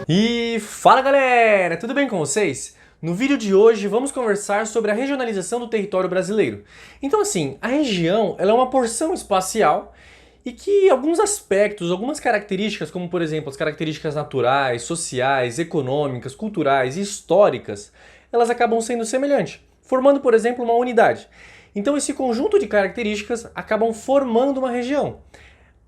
E fala galera, tudo bem com vocês? No vídeo de hoje vamos conversar sobre a regionalização do território brasileiro. Então assim, a região ela é uma porção espacial e que alguns aspectos, algumas características, como por exemplo as características naturais, sociais, econômicas, culturais e históricas, elas acabam sendo semelhantes, formando por exemplo uma unidade. Então esse conjunto de características acabam formando uma região.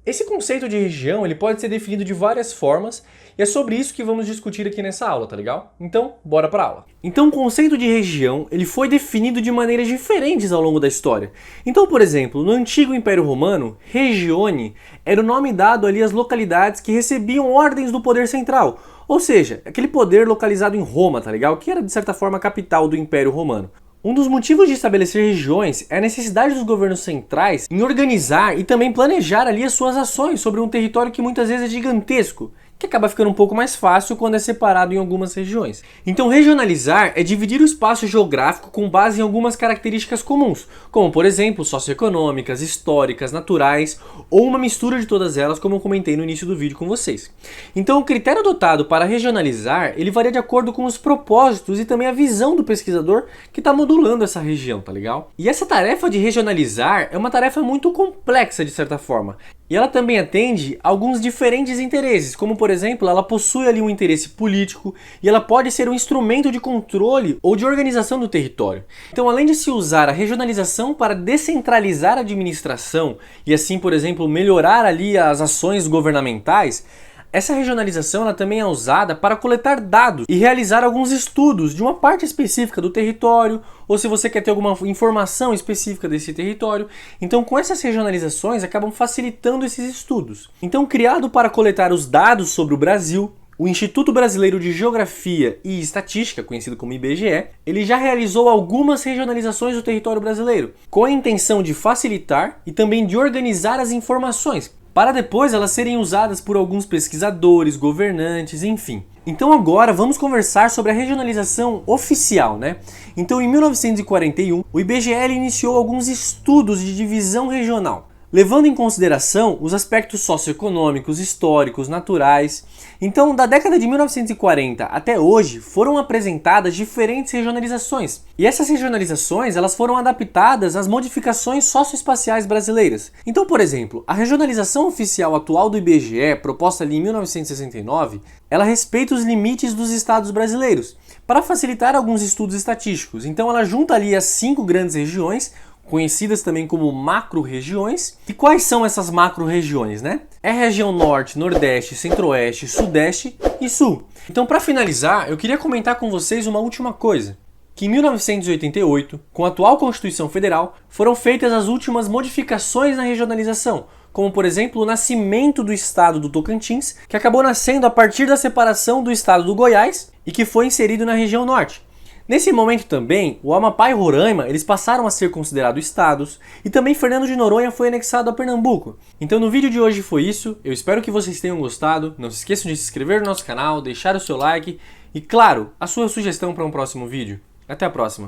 Esse conceito de região ele pode ser definido de várias formas e é sobre isso que vamos discutir aqui nessa aula, tá legal? Então, bora pra aula. Então, o conceito de região ele foi definido de maneiras diferentes ao longo da história. Então, por exemplo, no antigo Império Romano, regione era o nome dado ali às localidades que recebiam ordens do poder central, ou seja, aquele poder localizado em Roma, tá legal? Que era de certa forma a capital do Império Romano. Um dos motivos de estabelecer regiões é a necessidade dos governos centrais em organizar e também planejar ali as suas ações sobre um território que muitas vezes é gigantesco, que acaba ficando um pouco mais fácil quando é separado em algumas regiões. Então regionalizar é dividir o espaço geográfico com base em algumas características comuns, como por exemplo socioeconômicas, históricas, naturais ou uma mistura de todas elas, como eu comentei no início do vídeo com vocês. Então o critério adotado para regionalizar, ele varia de acordo com os propósitos e também a visão do pesquisador que está modulando essa região, tá legal? E essa tarefa de regionalizar é uma tarefa muito complexa de certa forma. E ela também atende a alguns diferentes interesses, como por exemplo, ela possui ali um interesse político e ela pode ser um instrumento de controle ou de organização do território. Então, além de se usar a regionalização para descentralizar a administração e assim, por exemplo, melhorar ali as ações governamentais, essa regionalização ela também é usada para coletar dados e realizar alguns estudos de uma parte específica do território, ou se você quer ter alguma informação específica desse território. Então, com essas regionalizações, acabam facilitando esses estudos. Então, criado para coletar os dados sobre o Brasil, o Instituto Brasileiro de Geografia e Estatística, conhecido como IBGE, ele já realizou algumas regionalizações do território brasileiro, com a intenção de facilitar e também de organizar as informações, para depois elas serem usadas por alguns pesquisadores, governantes, enfim. Então agora vamos conversar sobre a regionalização oficial, né? Então em 1941, o IBGE iniciou alguns estudos de divisão regional, levando em consideração os aspectos socioeconômicos, históricos, naturais. Então, da década de 1940 até hoje, foram apresentadas diferentes regionalizações. E essas regionalizações, elas foram adaptadas às modificações socioespaciais brasileiras. Então, por exemplo, a regionalização oficial atual do IBGE, proposta ali em 1969, ela respeita os limites dos estados brasileiros, para facilitar alguns estudos estatísticos. Então, ela junta ali as 5 grandes regiões, conhecidas também como macro-regiões. E quais são essas macro-regiões, né? É a região Norte, Nordeste, Centro-Oeste, Sudeste e Sul. Então, para finalizar, eu queria comentar com vocês uma última coisa. Que em 1988, com a atual Constituição Federal, foram feitas as últimas modificações na regionalização, como por exemplo o nascimento do estado do Tocantins, que acabou nascendo a partir da separação do estado do Goiás e que foi inserido na região Norte. Nesse momento também, o Amapá e Roraima eles passaram a ser considerados estados e também Fernando de Noronha foi anexado a Pernambuco. Então no vídeo de hoje foi isso, eu espero que vocês tenham gostado, não se esqueçam de se inscrever no nosso canal, deixar o seu like e claro, a sua sugestão para um próximo vídeo. Até a próxima!